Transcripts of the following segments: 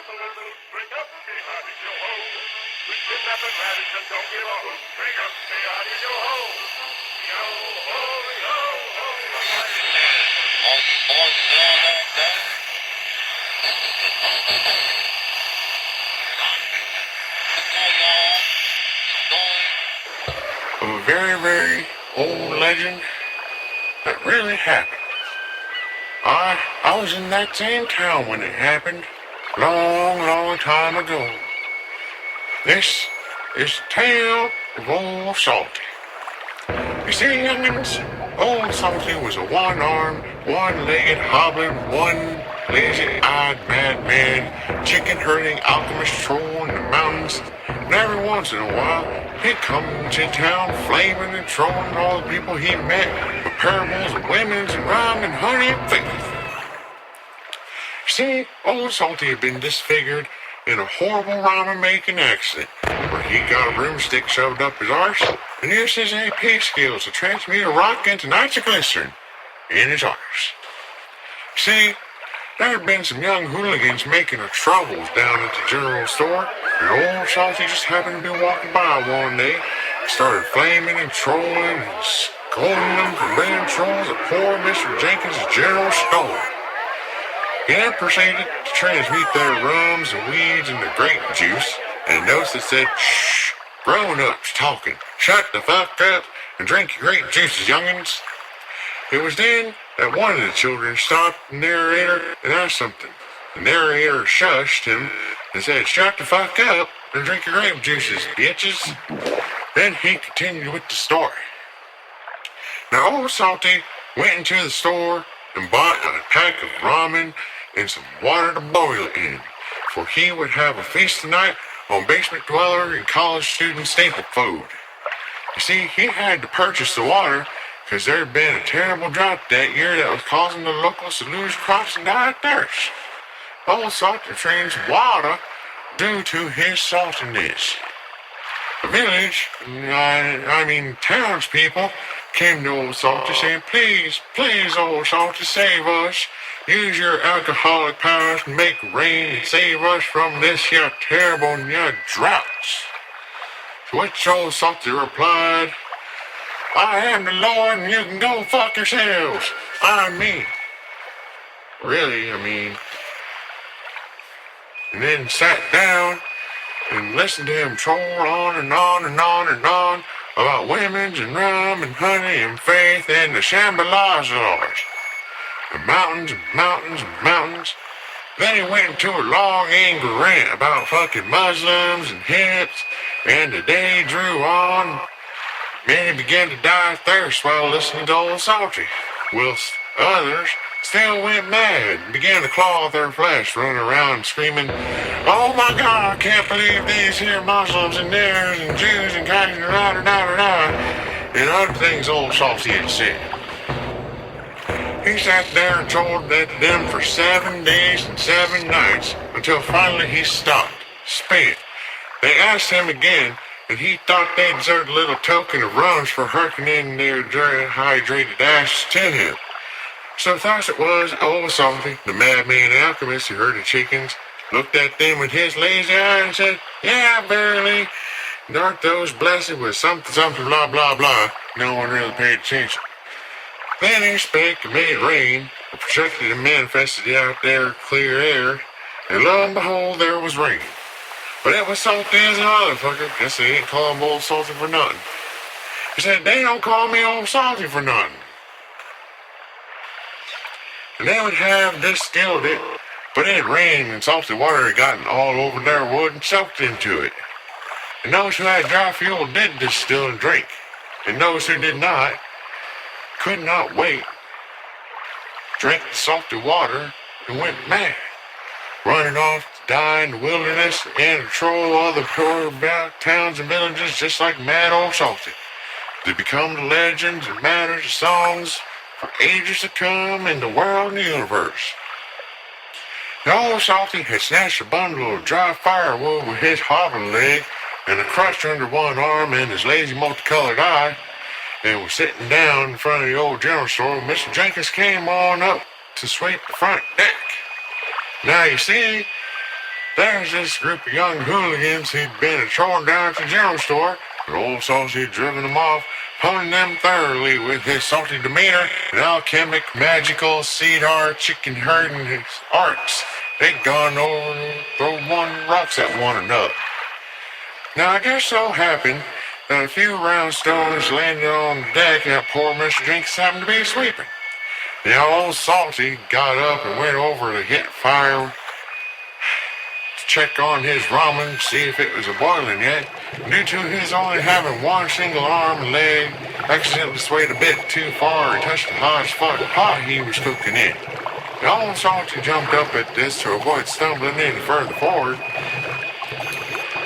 Drink up, Howdy Yo Ho. We kidnapping rabbits and don't give a hoot. Drink up, Howdy Yo Ho. Yo ho, yo ho. A very, very old legend that really happened. I was in that same town when it happened, long, long time ago. This is the tale of Old Salty. You see, youngins, Old Salty was a one-armed, one-legged, hobbling, one-lazy-eyed madman, chicken-herding alchemist troll in the mountains, and every once in a while, he'd come to town flaming and trolling all the people he met with parables of women's and rum and honey and faith. See, Old Salty had been disfigured in a horrible rhyme-making accident where he got a broomstick shoved up his arse and used his AP skills to transmute a rock into nitroglycerin in his arse. See, there had been some young hooligans making their troubles down at the general store, and Old Salty just happened to be walking by one day and started flaming and trolling and scolding them for being trolls at poor Mr. Jenkins' general store. He then proceeded to transmute their rums and weeds into grape juice, and notes that said, "Shh, grown-ups talking. Shut the fuck up and drink your grape juices, youngins." It was then that one of the children stopped the narrator and asked something. The narrator shushed him and said, "Shut the fuck up and drink your grape juices, bitches." Then he continued with the story. Now, Old Salty went into the store and bought a pack of ramen and some water to boil it in, for he would have a feast tonight on basement dweller and college student staple food. You see, he had to purchase the water because there had been a terrible drought that year that was causing the locals to lose crops and die of thirst. Old Salty drinks water due to his saltiness. The village, townspeople, came to Old Salty saying, "Please, please, Old Salty, save us. Use your alcoholic powers to make rain and save us from this here terrible droughts." To which Old Salty replied, "I am the Lord and you can go fuck yourselves. I'm me." Really, And then sat down and listened to him troll on and on and on and on about women's and rum and honey and faith and the Shambhalazars. The mountains and mountains and mountains. Then he went into a long angry rant about fucking Muslims and hips, and the day drew on. Many began to die of thirst while listening to Old Salty, whilst others still went mad and began to claw their flesh, running around screaming, "Oh my God, I can't believe these here Muslims and niggers and Jews and guys and other things Old Salty had said." He sat there and trolled at them for 7 days and 7 nights until finally he stopped, spit. They asked him again, and he thought they deserved a little token of rums for hurking in their dehydrated ashes to him. So thus it was, Old Salty, the madman alchemist who herded chickens, looked at them with his lazy eye and said, "Yeah, verily, and aren't those blessed with something, something, blah, blah, blah." No one really paid attention. Then he spake and made rain, and projected and manifested out there clear air, and lo and behold, there was rain. But it was salty as a motherfucker. Guess they didn't call him Old Salty for nothing. He said, "They don't call me Old Salty for nothing." And they would have distilled it, but it rained and salty water had gotten all over their wood and soaked into it. And those who had dry fuel did distill and drink, and those who did not could not wait, drank the salty water and went mad, running off to die in the wilderness and to troll all the poor towns and villages just like mad Old Salty. They become the legends and matters of songs for ages to come in the world and the universe. Now Old Salty had snatched a bundle of dry firewood with his hobbling leg and a crutch under one arm and his lazy multicolored eye, and was sitting down in front of the old general store when Mr. Jenkins came on up to sweep the front deck. Now you see, There's this group of young hooligans who'd been a-choring down at the general store, and old Salty had driven them off, pummeling them thoroughly with his salty demeanor and alchemic, magical, seed-hard, chicken-herding arts. They'd gone over and thrown rocks at one another. Now, I just so happened that a few round stones landed on the deck and poor Mr. Jenkins happened to be sweeping. The old Salty got up and went over to hit fire to check on his ramen, see if it was a-boiling yet. Due to his only having one single arm and leg, accidentally swayed a bit too far and touched the hot as fuck pot he was cooking in. The old Salty jumped up at this to avoid stumbling any further forward.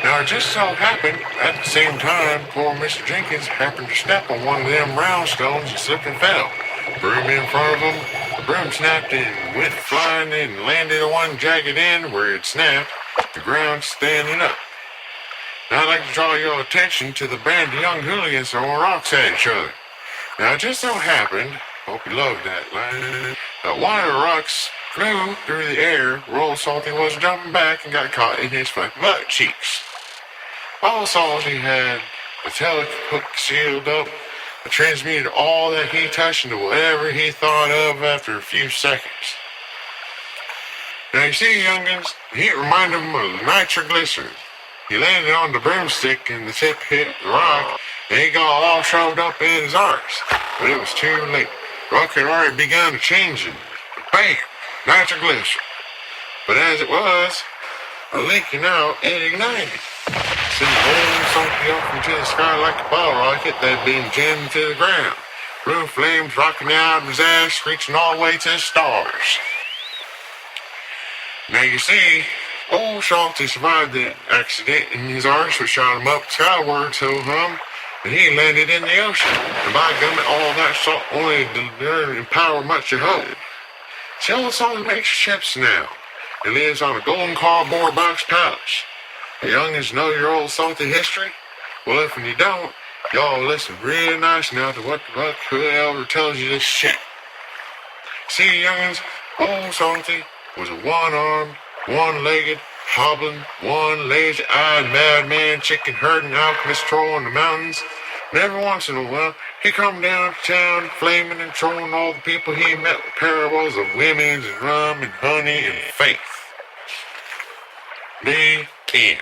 Now, it just so happened, at the same time, poor Mr. Jenkins happened to step on one of them round stones and slipped and fell. Broom in front of him, the broom snapped and went flying and landed on one jagged end where it snapped, the ground standing up. Now, I'd like to draw your attention to the band of young hooligans throwing rocks at each other. Now, it just so happened, hope you loved that line, that one of the rocks flew through the air where old Salty was jumping back and got caught in his fucking butt cheeks. Old Salty had the telehook sealed up and transmuted all that he touched into whatever he thought of after a few seconds. Now you see, youngins, the heat reminded him of nitroglycerin. He landed on the broomstick and the tip hit the rock, and he got all shoved up in his arse. But it was too late. The rock had already begun to change him. Bam! Nitroglycerin. But as it was, leaking out, it ignited. Sending old Salty off into the sky like a bottle rocket that had been jammed to the ground. Blue flames rocking out of his ass, reaching all the way to the stars. Now you see, old Salty survived the accident, and his arse was shot him up skyward so hum, and he landed in the ocean. And by gummit, all that salt only didn't empower much of hope. See, old Salty makes ships now. He lives on a golden cardboard box palace. The youngins know your old Salty history? Well, if you don't, y'all listen real nice now to what the fuck whoever tells you this shit. See, youngins, old Salty was a one-armed, one-legged, hobbling, one-lazy-eyed madman, chicken-herding alchemist troll in the mountains. And every once in a while, he come down to town, flaming and trolling all the people he met with parables of women and rum and honey and faith. The end.